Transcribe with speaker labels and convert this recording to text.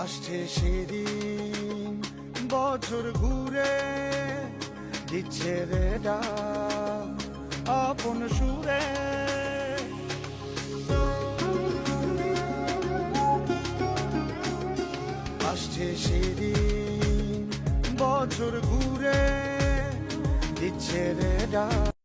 Speaker 1: আসছে সেদিন বছর ঘুরে দিচ্ছে রে ডাক আপন সুরে। আসছে সেদিন বছর ঘুরে দিচ্ছে রে ডাক।